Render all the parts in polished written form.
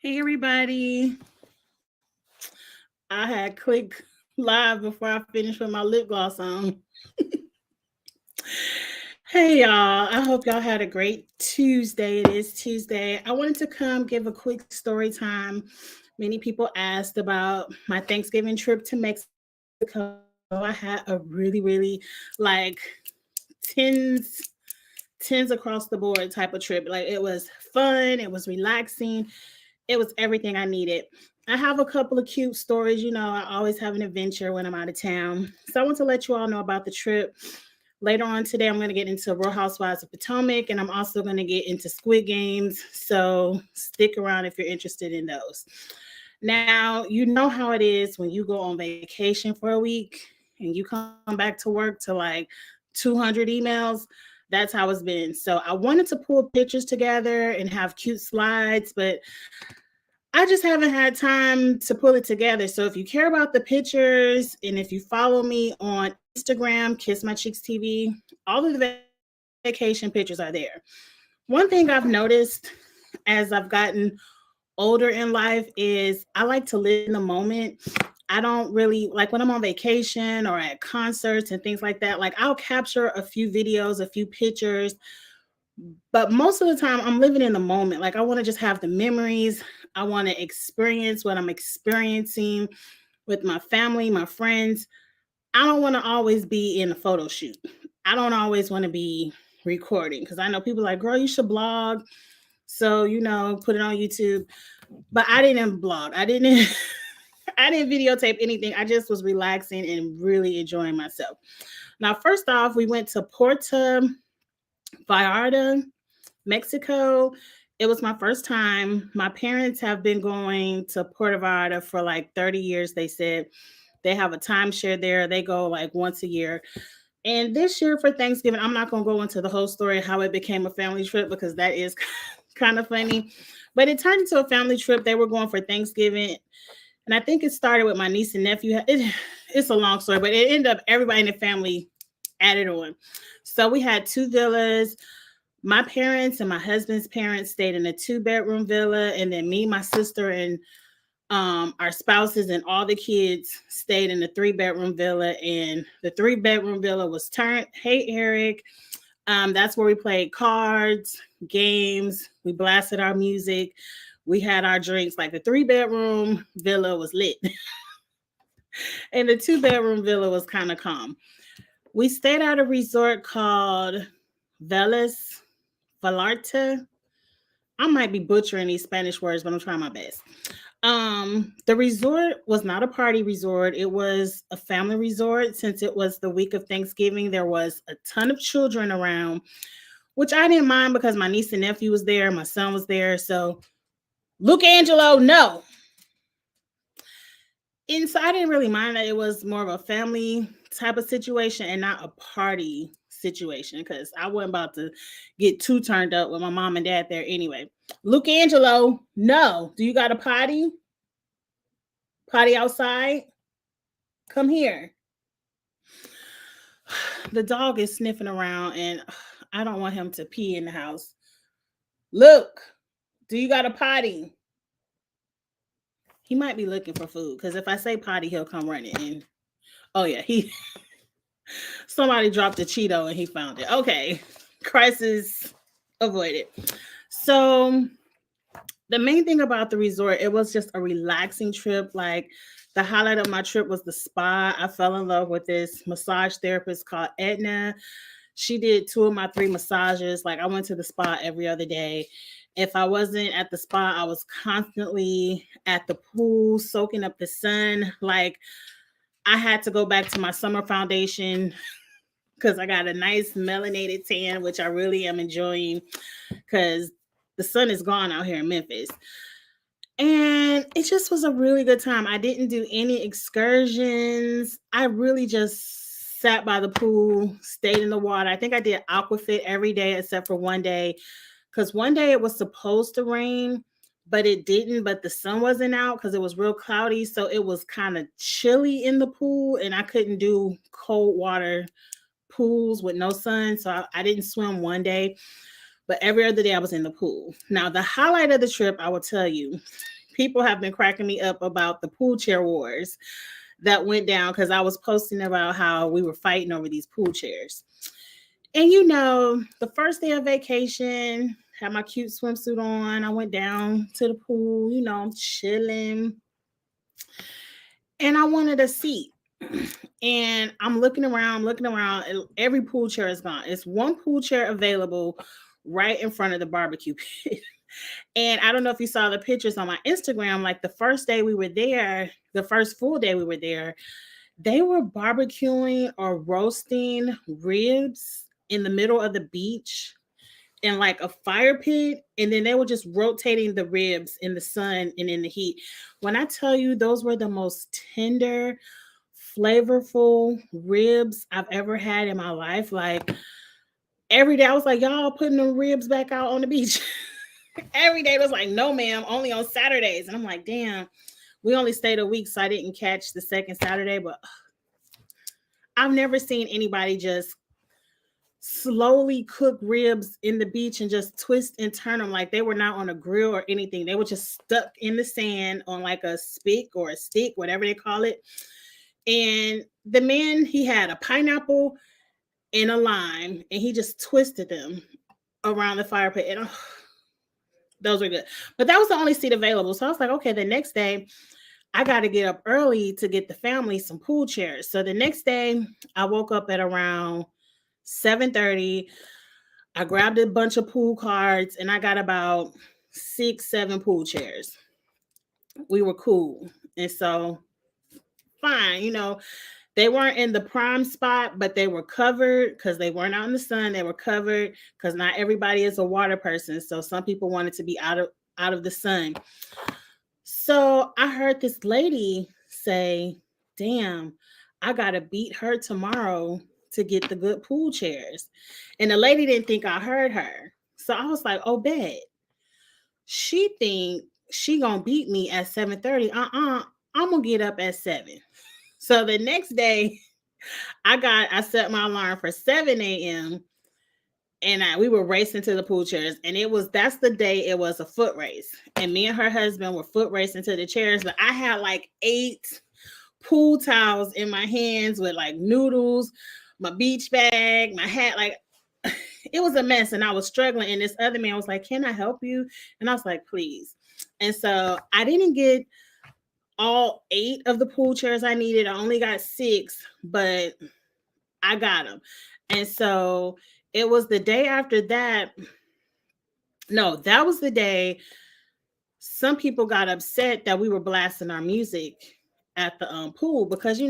Hey everybody. I had click live before I finished with my lip gloss on. Hey y'all, I hope y'all had a great Tuesday. It is Tuesday. I wanted to come give a quick story time. Many people asked about my Thanksgiving trip to Mexico. I had a really like tens tens across the board type of trip. Like it was fun, it was relaxing, it was everything I needed. I have a couple of cute stories. I always have an adventure when I'm out of town. So I want to let you all know about the trip. Later on today, I'm going to get into Real Housewives of Potomac, and I'm also going to get into Squid Games. So stick around if you're interested in those. Now, you know how it is when you go on vacation for a week and you come back to work to like 200 emails. That's how it's been. So I wanted to pull pictures together and have cute slides, but I just haven't had time to pull it together. So if you care about the pictures and if you follow me on Instagram, Kiss My Cheeks TV, all of the vacation pictures are there. One thing I've noticed as I've gotten older in life is I like to live in the moment. I don't really like when I'm on vacation or at concerts and things like that. Like I'll capture a few videos, a few pictures, but most of the time I'm living in the moment. Like I want to just have the memories. I want to experience what I'm experiencing with my family, my friends. I don't want to always be in a photo shoot. I don't always want to be recording because I know people like, girl, you should blog. So, put it on YouTube. But I didn't blog. I didn't I didn't videotape anything. I just was relaxing and really enjoying myself. Now, first off, we went to Puerto Vallarta, Mexico. It was my first time. My parents have been going to Puerto Vallarta for like 30 years. They said they have a timeshare there. They go like once a year. And this year for Thanksgiving, I'm not going to go into the whole story how it became a family trip because that is kind of funny. But it turned into a family trip. They were going for Thanksgiving. And I think it started with my niece and nephew. It's a long story, but it ended up everybody in the family added on. So we had two villas. My parents and my husband's parents stayed in a two-bedroom villa, and then me, my sister, and our spouses and all the kids stayed in the three-bedroom villa. And the three-bedroom villa was turned. Hey, Eric. That's where we played cards, games. We blasted our music. We had our drinks. Like the three-bedroom villa was lit, and the two-bedroom villa was kind of calm. We stayed at a resort called Velas Vallarta. I might be butchering these Spanish words, but I'm trying my best. The resort was not a party resort. It was a family resort. Since it was the week of Thanksgiving, there was a ton of children around, which I didn't mind because my niece and nephew was there, my son was there. So Luke Angelo, no. And so I didn't really mind that it was more of a family type of situation and not a party situation because I wasn't about to get too turned up with my mom and dad there anyway. Luke Angelo, no. Do you got a potty? Potty outside? Come here. The dog is sniffing around and I don't want him to pee in the house. Look, do you got a potty? He might be looking for food because if I say potty, he'll come running in. Oh yeah, he somebody dropped a Cheeto and he found it. Okay, crisis avoided. So the main thing about the resort, it was just a relaxing trip. Like the highlight of my trip was the spa. I fell in love with this massage therapist called Edna. She did two of my three massages. Like I went to the spa every other day. If I wasn't at the spa, I was constantly at the pool soaking up the sun. Like I had to go back to my summer foundation because I got a nice melanated tan, which I really am enjoying because the sun is gone out here in Memphis. And it just was a really good time. I didn't do any excursions. I really just sat by the pool, stayed in the water. I think I did aquafit every day except for one day because one day it was supposed to rain, but it didn't. But the sun wasn't out because it was real cloudy. So it was kind of chilly in the pool, and I couldn't do cold water pools with no sun. So I didn't swim one day. but every other day I was in the pool. Now, the highlight of the trip, I will tell you, people have been cracking me up about the pool chair wars that went down because I was posting about how we were fighting over these pool chairs. And the first day of vacation, had my cute swimsuit on. I went down to the pool, I'm chilling. And I wanted a seat. And I'm looking around, and every pool chair is gone. It's one pool chair available right in front of the barbecue pit. And I don't know if you saw the pictures on my Instagram, like the first day we were there, the first full day we were there, they were barbecuing or roasting ribs in the middle of the beach in like a fire pit. And then they were just rotating the ribs in the sun and in the heat. When I tell you, those were the most tender, flavorful ribs I've ever had in my life. Like every day I was like, y'all putting the ribs back out on the beach. Every day it was like, no, ma'am, only on Saturdays. And I'm like, damn, we only stayed a week, so I didn't catch the second Saturday. But I've never seen anybody just slowly cook ribs in the beach and just twist and turn them like they were not on a grill or anything. They were just stuck in the sand on like a spick or a stick, whatever they call it. And the man, he had a pineapple and a lime, and he just twisted them around the fire pit. And those were good. But that was the only seat available. So I was like, okay, the next day I got to get up early to get the family some pool chairs. So the next day I woke up at around 7:30. I grabbed a bunch of pool cards and I got about 6-7 pool chairs. We were cool. And so fine, they weren't in the prime spot, but they were covered because they weren't out in the sun. They were covered because not everybody is a water person. So some people wanted to be out of the sun. So I heard this lady say, damn, I got to beat her tomorrow to get the good pool chairs. And the lady didn't think I heard her. So I was like, oh, bet. She think she going to beat me at 7:30. I'm going to get up at 7. So the next day, I set my alarm for 7 a.m. and we were racing to the pool chairs. And that's the day it was a foot race. And me and her husband were foot racing to the chairs. But I had like 8 pool towels in my hands with like noodles, my beach bag, my hat. Like it was a mess and I was struggling. And this other man was like, can I help you? And I was like, please. And so I didn't get all 8 of the pool chairs I needed. I only got 6, but I got them. And so it was the day after that. No, that was the day some people got upset that we were blasting our music at the pool because,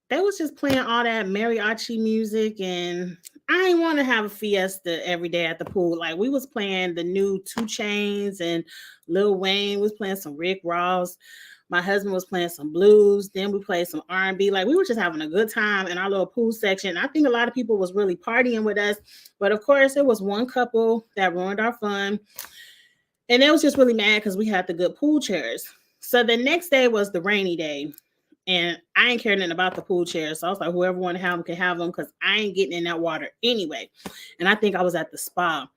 they was just playing all that mariachi music. And I didn't want to have a fiesta every day at the pool. Like we was playing the new 2 Chainz and Lil Wayne was playing some Rick Ross. My husband was playing some blues. Then we played some R&B. Like we were just having a good time in our little pool section. I think a lot of people was really partying with us. But of course, it was one couple that ruined our fun. And they was just really mad because we had the good pool chairs. So the next day was the rainy day. And I ain't caring nothing about the pool chairs. So I was like, whoever want to have them can have them because I ain't getting in that water anyway. And I think I was at the spa.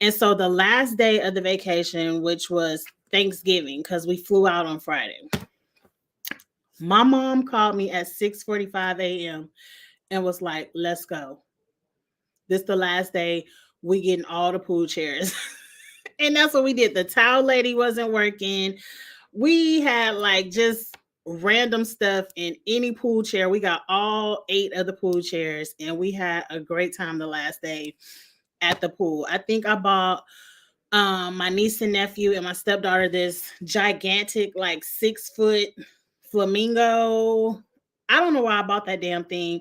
And so the last day of the vacation, which was Thanksgiving, because we flew out on Friday, my mom called me at 6:45 a.m. and was like, let's go. This the last day. We getting all the pool chairs. And that's what we did. The towel lady wasn't working. We had like just random stuff in any pool chair. We got all 8 of the pool chairs and we had a great time the last day at the pool. I think I bought my niece and nephew and my stepdaughter this gigantic like 6-foot flamingo. I don't know why I bought that damn thing.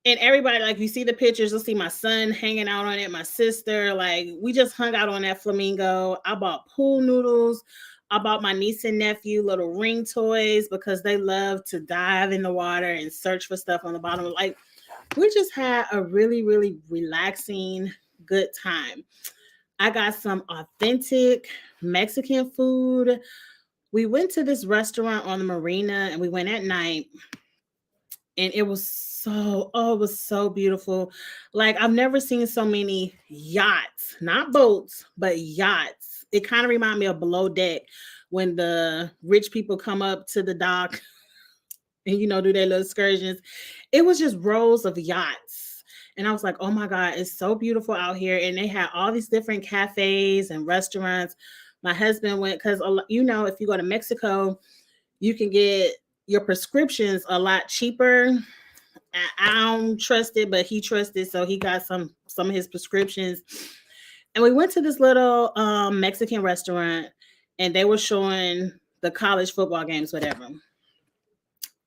And everybody, like you see the pictures, you'll see my son hanging out on it, my sister, like we just hung out on that flamingo. I bought pool noodles. I bought my niece and nephew little ring toys because they love to dive in the water and search for stuff on the bottom. Like we just had a really, really relaxing, good time. I got some authentic Mexican food. We went to this restaurant on the marina and we went at night. and it was it was so beautiful. Like I've never seen so many yachts, not boats, but yachts. It kind of reminded me of Below Deck when the rich people come up to the dock and do their little excursions. It was just rows of yachts. And I was like, oh my God, it's so beautiful out here. And they had all these different cafes and restaurants. My husband went because, if you go to Mexico, you can get your prescriptions a lot cheaper. I don't trust it, but he trusted, so he got some of his prescriptions. And we went to this little Mexican restaurant, and they were showing the college football games, whatever.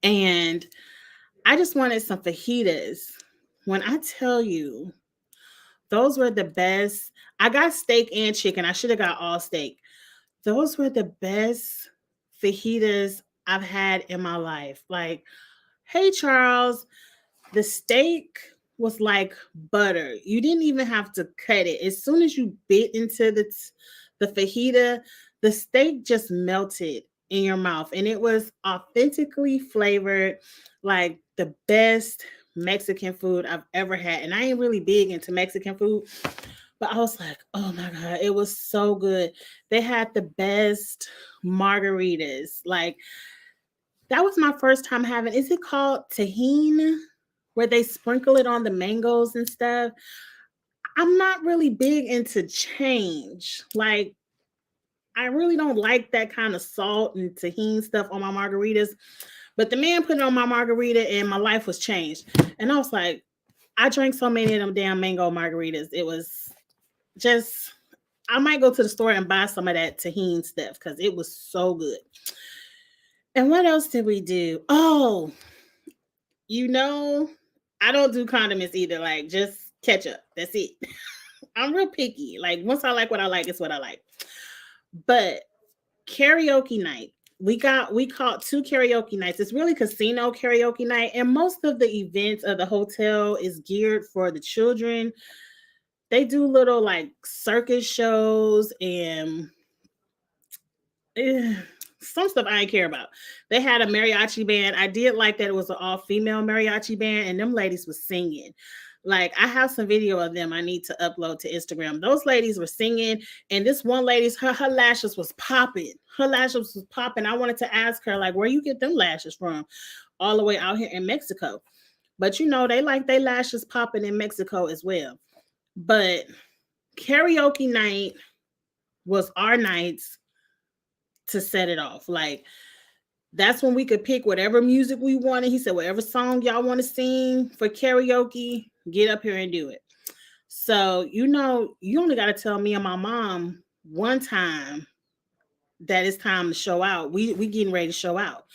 And I just wanted some fajitas. When I tell you, those were the best. I got steak and chicken. I should have got all steak. Those were the best fajitas I've had in my life. Like, hey, Charles, the steak was like butter. You didn't even have to cut it. As soon as you bit into the fajita, the steak just melted in your mouth, and it was authentically flavored, like the best Mexican food I've ever had. And I ain't really big into Mexican food, but I was like, oh my God, it was so good. They had the best margaritas. Like, that was my first time having, is it called Tajin? Where they sprinkle it on the mangoes and stuff. I'm not really big into change. Like, I really don't like that kind of salt and tahini stuff on my margaritas. But the man put it on my margarita and my life was changed. And I was like, I drank so many of them damn mango margaritas. It was just, I might go to the store and buy some of that tahini stuff because it was so good. And what else did we do? Oh, I don't do condiments either. Like, just ketchup. That's it. I'm real picky. Like, once I like what I like, it's what I like. But karaoke night. We caught 2 karaoke nights. It's really casino karaoke night. And most of the events of the hotel is geared for the children. They do little like circus shows and some stuff I didn't care about. They had a mariachi band. I did like that it was an all-female mariachi band, and them ladies was singing. Like, I have some video of them I need to upload to Instagram. Those ladies were singing, and this one lady's her lashes was popping. Her lashes was popping. I wanted to ask her, like, where you get them lashes from? All the way out here in Mexico. But they like their lashes popping in Mexico as well. But karaoke night was our nights to set it off. Like, that's when we could pick whatever music we wanted. He said, whatever song y'all want to sing for karaoke, get up here and do it. So, you only got to tell me and my mom one time that it's time to show out. We getting ready to show out.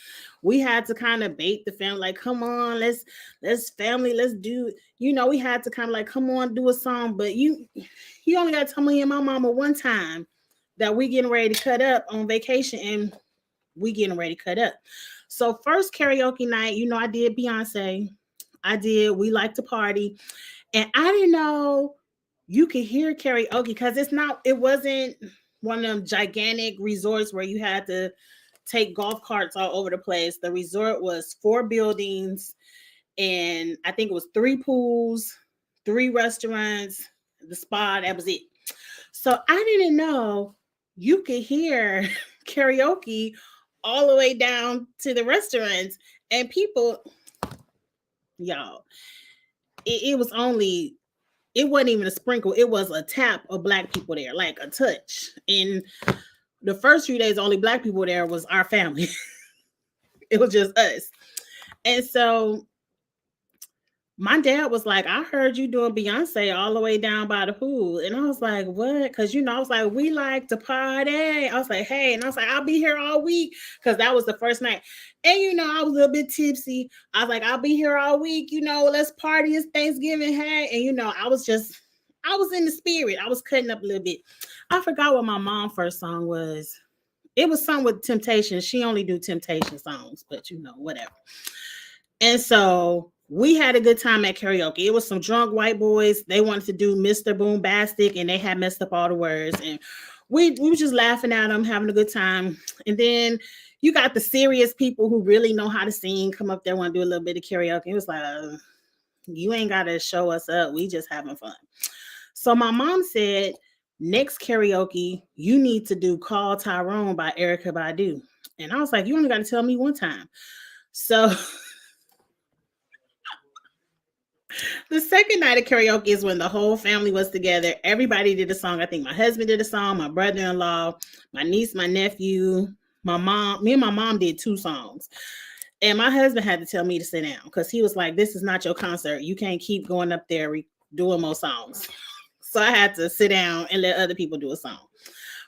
We had to kind of bait the family, like, come on, let's do, we had to kind of like, come on, do a song. But you only got to tell me and my mama one time that we getting ready to cut up on vacation, and we getting ready to cut up. So first karaoke night, I did Beyonce. We like to party. And I didn't know you could hear karaoke because it wasn't one of them gigantic resorts where you had to take golf carts all over the place. The resort was 4 buildings, and I think it was 3 pools, 3 restaurants, the spa, that was it. So I didn't know you could hear karaoke all the way down to the restaurants, and people, y'all, it wasn't even a sprinkle. It was a tap of Black people there, like a touch. And the first few days, only Black people there was our family. It was just us. And so my dad was like, I heard you doing Beyonce all the way down by the pool. And I was like, what? Because, I was like, we like to party. I was like, hey. And I was like, I'll be here all week. Because that was the first night. And, I was a little bit tipsy. I was like, I'll be here all week. Let's party. It's Thanksgiving. Hey. And, I was in the spirit. I was cutting up a little bit. I forgot what my mom's first song was. It was something with Temptation. She only do Temptation songs, but, whatever. And so we had a good time at karaoke. It was some drunk white boys. They wanted to do Mr. Boombastic, and they had messed up all the words. And we were just laughing at them, having a good time. And then, you got the serious people who really know how to sing come up there, want to do a little bit of karaoke. It was like, you ain't got to show us up. We just having fun. So my mom said, next karaoke, you need to do Call Tyrone by Erykah Badu. And I was like, you only got to tell me one time. So the second night of karaoke is when the whole family was together. Everybody did a song. I think my husband did a song, my brother-in-law, my niece, my nephew, my mom. Me and my mom did 2 songs. And my husband had to tell me to sit down because he was like, this is not your concert. You can't keep going up there doing more songs. So I had to sit down and let other people do a song.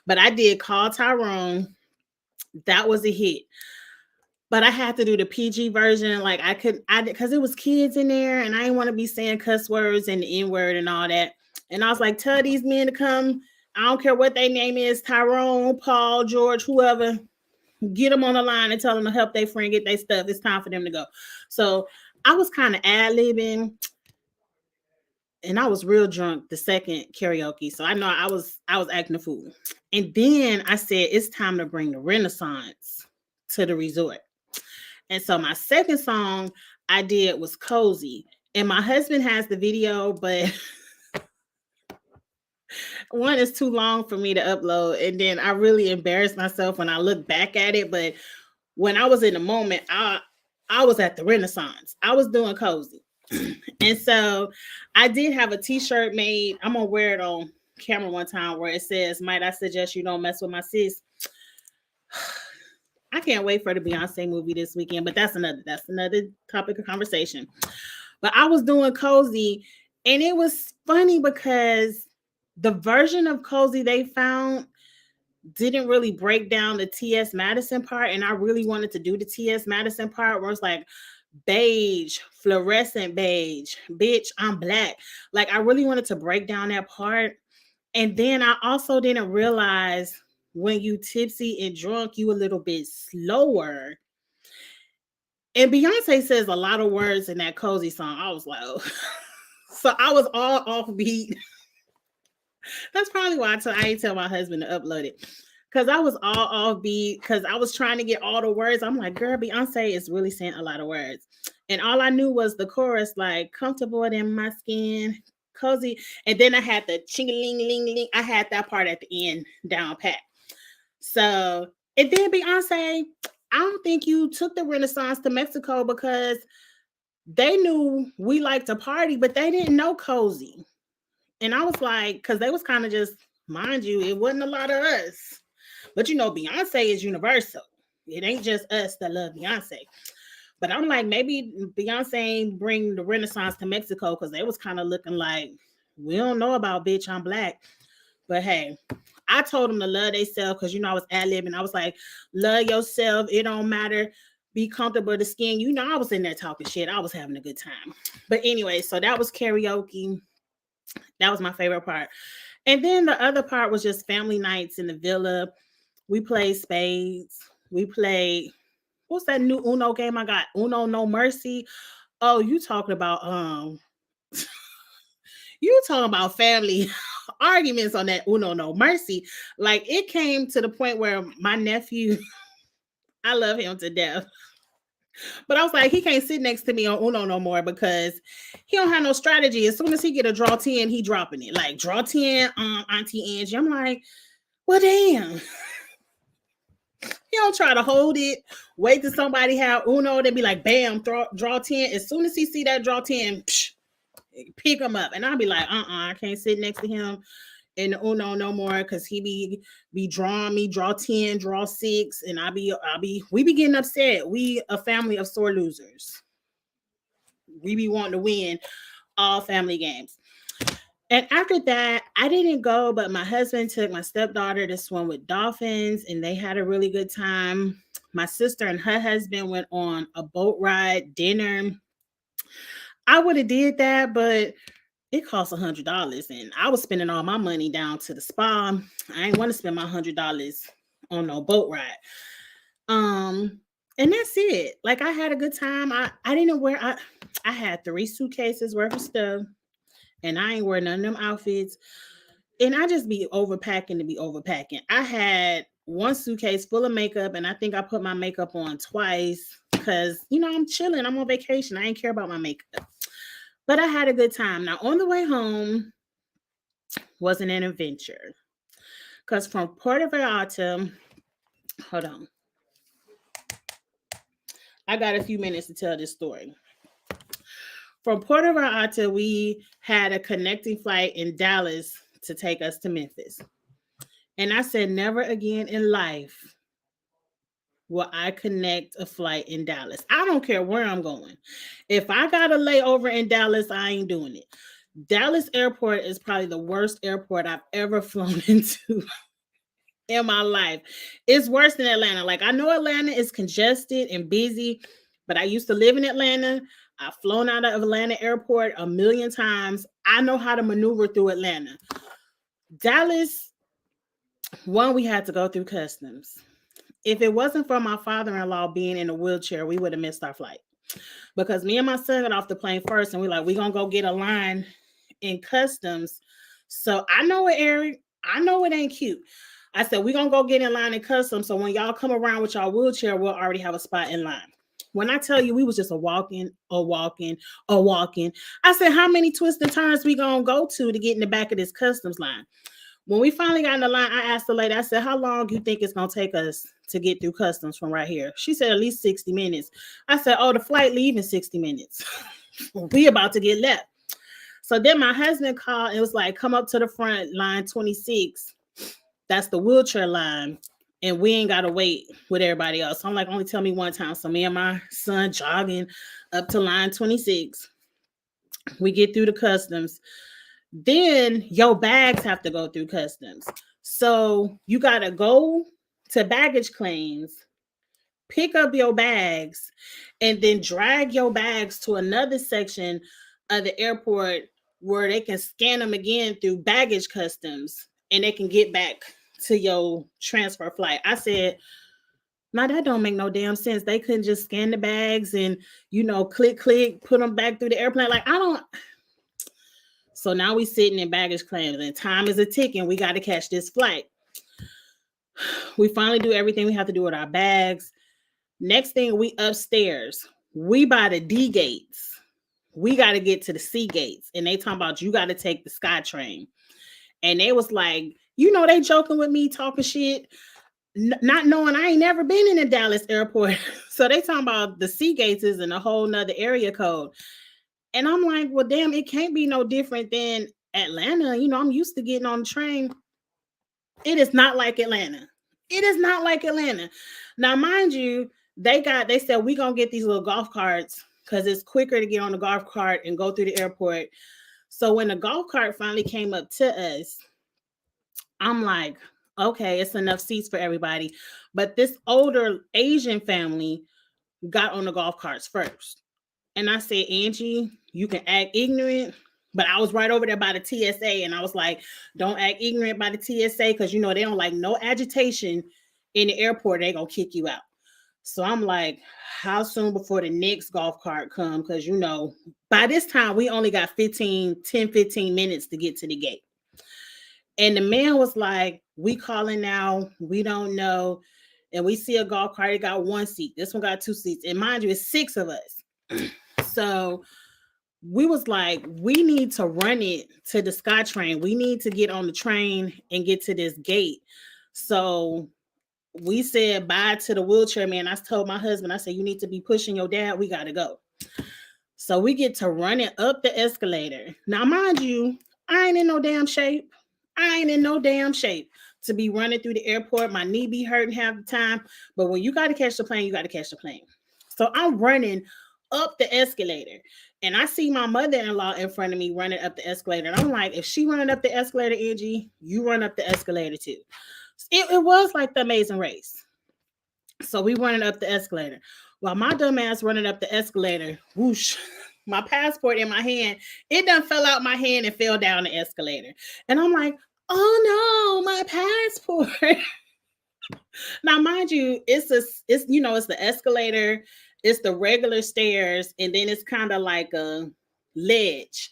But I did Call Tyrone. That was a hit. But I had to do the PG version. Like because it was kids in there and I didn't want to be saying cuss words and the N-word and all that. And I was like, tell these men to come. I don't care what their name is, Tyrone, Paul, George, whoever. Get them on the line and tell them to help their friend get their stuff. It's time for them to go. So I was kind of ad-libbing. And I was real drunk the second karaoke. So I know I was acting a fool. And then I said, it's time to bring the Renaissance to the resort. And so my second song I did was Cozy. And my husband has the video, but one is too long for me to upload. And then I really embarrassed myself when I look back at it. But when I was in the moment, I was at the Renaissance. I was doing Cozy. And so I did have a t-shirt made. I'm gonna wear it on camera one time where it says, might I suggest you don't mess with my sis? I can't wait for the Beyonce movie this weekend, but that's another topic of conversation. But I was doing Cozy, and it was funny because the version of Cozy they found didn't really break down the T.S. Madison part, and I really wanted to do the T.S. Madison part where it's like, beige, fluorescent beige, bitch, I'm black. Like I really wanted to break down that part. And then I also didn't realize when you tipsy and drunk, you a little bit slower. And Beyonce says a lot of words in that Cozy song. I was like, oh. So I was all offbeat. That's probably why I didn't tell my husband to upload it. Because I was all offbeat because I was trying to get all the words. I'm like, girl, Beyonce is really saying a lot of words. And all I knew was the chorus, like, comfortable in my skin, Cozy. And then I had the ching-a-ling-ling-ling. I had that part at the end down pat. So, and then Beyonce, I don't think you took the Renaissance to Mexico because they knew we liked to party, but they didn't know Cozy. And I was like, because they was kind of just, mind you, it wasn't a lot of us. But you know, Beyonce is universal. It ain't just us that love Beyonce. But I'm like, maybe Beyonce ain't bring the Renaissance to Mexico because they was kind of looking like, we don't know about bitch, I'm black. But hey, I told them to love themselves because, you know, I was ad-libbing. I was like, love yourself. It don't matter. Be comfortable with the skin. You know, I was in there talking shit. I was having a good time. But anyway, so that was karaoke. That was my favorite part. And then the other part was just family nights in the villa. We played spades. We played, what's that new Uno game I got? Uno No Mercy. Oh, you talking about family arguments on that Uno No Mercy. Like it came to the point where my nephew, I love him to death. But I was like, he can't sit next to me on Uno no more because he don't have no strategy. As soon as he get a draw 10, he dropping it. Like draw 10, Auntie Angie. I'm like, well, damn. He don't try to hold it. Wait till somebody have Uno. They be like, bam, draw 10. As soon as he see that draw 10, pick him up. And I'll be like, I can't sit next to him in the Uno no more because he be drawing me, draw 10, draw 6, and we be getting upset. We a family of sore losers. We be wanting to win all family games. And after that, I didn't go, but my husband took my stepdaughter to swim with dolphins, and they had a really good time. My sister and her husband went on a boat ride, dinner. I would have did that, but it cost $100, and I was spending all my money down to the spa. I didn't want to spend my $100 on no boat ride. And that's it. Like I had a good time. I didn't wear. I had 3 suitcases worth of stuff, and I ain't wear none of them outfits. And I just be overpacking to be overpacking. I had one suitcase full of makeup, and I think I put my makeup on twice because, I'm chilling. I'm on vacation. I ain't care about my makeup. But I had a good time. Now, on the way home wasn't an adventure because from Puerto Vallarta, hold on. I got a few minutes to tell this story. From Puerto Vallarta, we had a connecting flight in Dallas to take us to Memphis. And I said, never again in life will I connect a flight in Dallas. I don't care where I'm going. If I got a layover in Dallas, I ain't doing it. Dallas Airport is probably the worst airport I've ever flown into in my life. It's worse than Atlanta. Like, I know Atlanta is congested and busy, but I used to live in Atlanta. I've flown out of Atlanta Airport a million times. I know how to maneuver through Atlanta. Dallas, one, we had to go through customs. If it wasn't for my father-in-law being in a wheelchair, we would have missed our flight. Because me and my son got off the plane first, and we're like, we're going to go get a line in customs. So I know it, Eric. I know it ain't cute. I said, we're going to go get in line in customs. So when y'all come around with y'all wheelchair, we'll already have a spot in line. When I tell you we was just a walking. I said, how many twists and turns we going to go to get in the back of this customs line? When we finally got in the line, I asked the lady, I said, how long do you think it's going to take us to get through customs from right here? She said, at least 60 minutes. I said, oh, the flight leaving 60 minutes. We about to get left. So then my husband called and was like, come up to the front, line 26. That's the wheelchair line. And we ain't got to wait with everybody else. So I'm like, only tell me one time. So me and my son jogging up to line 26. We get through the customs. Then your bags have to go through customs. So you got to go to baggage claims, pick up your bags, and then drag your bags to another section of the airport where they can scan them again through baggage customs and they can get back to your transfer flight. I said, no, that don't make no damn sense. They couldn't just scan the bags and, click, put them back through the airplane. Like, I don't. So now we sitting in baggage claims and time is a ticking. We got to catch this flight. We finally do everything we have to do with our bags. Next thing, we upstairs. We by the D gates. We got to get to the C gates. And they talking about you got to take the SkyTrain. And they was like, they joking with me, talking shit, not knowing I ain't never been in a Dallas airport. So they talking about the C gates is in a whole nother area code. And I'm like, well, damn, it can't be no different than Atlanta. I'm used to getting on the train. It is not like Atlanta. It is not like Atlanta. Now, mind you, they said, we going to get these little golf carts because it's quicker to get on the golf cart and go through the airport. So when the golf cart finally came up to us, I'm like, okay, it's enough seats for everybody. But this older Asian family got on the golf carts first. And I said, Angie, you can act ignorant. But I was right over there by the TSA. And I was like, don't act ignorant by the TSA because, they don't like no agitation in the airport. They going to kick you out. So I'm like, how soon before the next golf cart come? Because, by this time, we only got 15 minutes to get to the gate. And the man was like, we calling now. We don't know. And we see a golf cart. It got one seat. This one got two seats. And mind you, it's 6 of us. So we was like, we need to run it to the SkyTrain. We need to get on the train and get to this gate. So we said bye to the wheelchair man. I told my husband, I said, you need to be pushing your dad. We got to go. So we get to run it up the escalator. Now, mind you, I ain't in no damn shape. To be running through the airport. My knee be hurting half the time. But when you got to catch the plane, you got to catch the plane. So I'm running up the escalator. And I see my mother-in-law in front of me running up the escalator. And I'm like, if she running up the escalator, Angie, you run up the escalator too. It was like the Amazing Race. So we running up the escalator. While my dumb ass running up the escalator, whoosh, my passport in my hand, it done fell out my hand and fell down the escalator. And I'm like, oh no, my passport. Now, mind you, it's the escalator, it's the regular stairs, and then it's kind of like a ledge.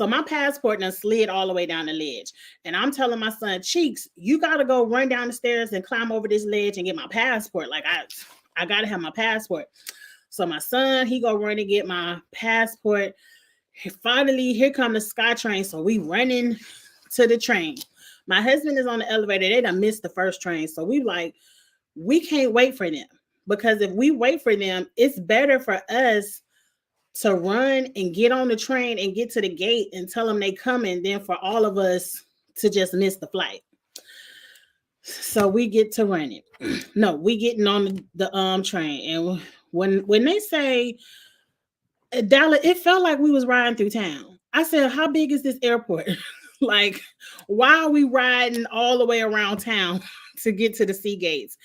So my passport done slid all the way down the ledge. And I'm telling my son, Cheeks, you got to go run down the stairs and climb over this ledge and get my passport. Like I got to have my passport. So my son, he go run and get my passport. Finally, here come the SkyTrain. So we running to the train. My husband is on the elevator. They done missed the first train. So we like, we can't wait for them. Because if we wait for them, it's better for us to run and get on the train and get to the gate and tell them they coming than for all of us to just miss the flight. So we get to run it. No, we getting on the train. And when they say Dallas, it felt like we was riding through town. I said, how big is this airport? Like, why are we riding all the way around town to get to the sea gates?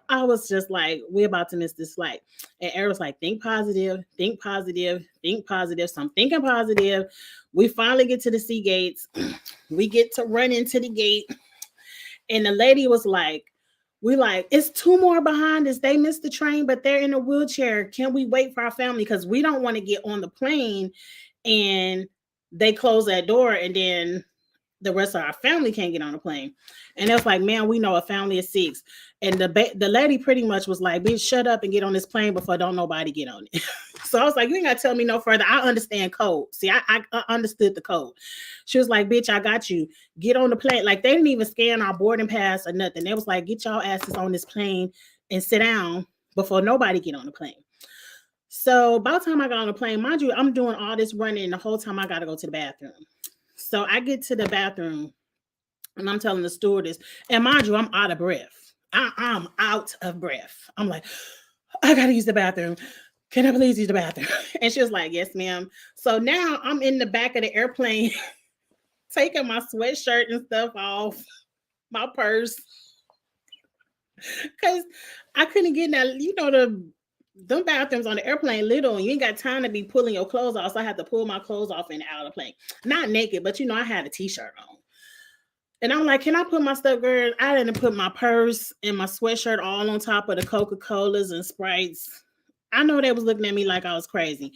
I was just like, we're about to miss this flight. And Eric was like, think positive, think positive, think positive. So I'm thinking positive. We finally get to the sea gates. We get to run into the gate. And the lady was like, it's two more behind us. They missed the train, but they're in a wheelchair. Can we wait for our family? Because we don't want to get on the plane and they close that door and then the rest of our family can't get on the plane. And it's like, man, we know a family of 6. And the lady pretty much was like, bitch, shut up and get on this plane before don't nobody get on it. So I was like, you ain't got to tell me no further. I understand code. See, I understood the code. She was like, bitch, I got you. Get on the plane. Like, they didn't even scan our boarding pass or nothing. They was like, get y'all asses on this plane and sit down before nobody get on the plane. So by the time I got on the plane, mind you, I'm doing all this running and the whole time I got to go to the bathroom. So I get to the bathroom and I'm telling the stewardess, and mind you, I'm out of breath. I'm out of breath. I'm like, I got to use the bathroom. Can I please use the bathroom? And she was like, yes, ma'am. So now I'm in the back of the airplane, taking my sweatshirt and stuff off, my purse. Because I couldn't get that, them bathrooms on the airplane little, and you ain't got time to be pulling your clothes off. So I had to pull my clothes off and out of the plane. Not naked, but I had a t-shirt on. And I'm like, can I put my stuff, girl? I didn't put my purse and my sweatshirt all on top of the Coca-Colas and Sprites. I know they was looking at me like I was crazy,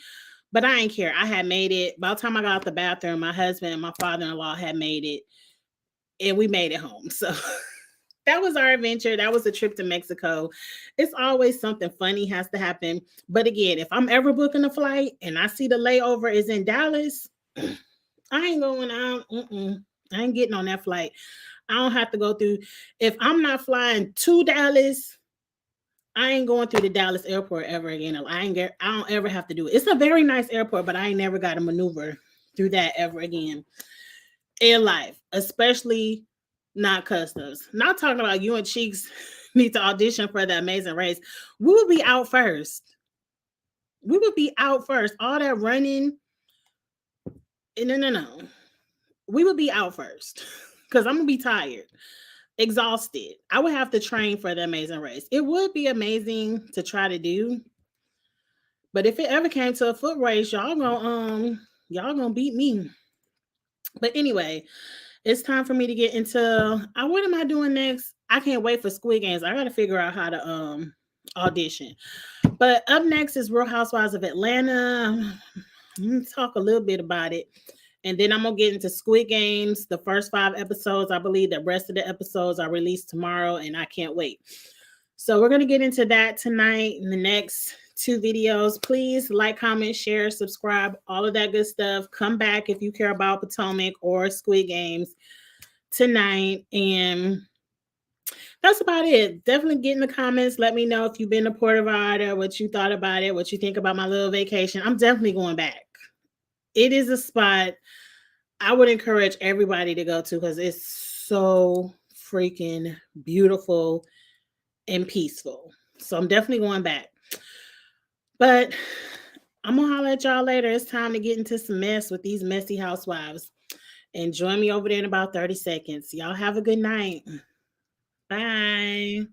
but I didn't care. I had made it. By the time I got out the bathroom, my husband and my father-in-law had made it, and we made it home. So that was our adventure. That was a trip to Mexico. It's always something funny has to happen. But again, if I'm ever booking a flight and I see the layover is in Dallas, I ain't going out. I ain't getting on that flight. I don't have to go through. If I'm not flying to Dallas, I ain't going through the Dallas airport ever again. I don't ever have to do it. It's a very nice airport, but I ain't never got to maneuver through that ever again in life, especially not customs. Not talking about you and Cheeks need to audition for The Amazing Race. We would be out first. All that running. No. We would be out first because I'm going to be tired, exhausted. I would have to train for The Amazing Race. It would be amazing to try to do. But if it ever came to a foot race, y'all gonna beat me. But anyway, it's time for me to get into what am I doing next? I can't wait for Squid Games. I gotta figure out how to audition. But up next is Real Housewives of Atlanta. I'm gonna talk a little bit about it. And then I'm gonna get into Squid Games, the first 5 episodes. I believe the rest of the episodes are released tomorrow, and I can't wait. So we're gonna get into that tonight in the next 2 videos. Please like, comment, share, subscribe, all of that good stuff. Come back if you care about Potomac or Squid Games tonight. And that's about it. Definitely get in the comments. Let me know if you've been to Puerto Vallarta, what you thought about it, what you think about my little vacation. I'm definitely going back. It is a spot I would encourage everybody to go to because it's so freaking beautiful and peaceful. So I'm definitely going back. But I'm going to holler at y'all later. It's time to get into some mess with these messy housewives. And join me over there in about 30 seconds. Y'all have a good night. Bye.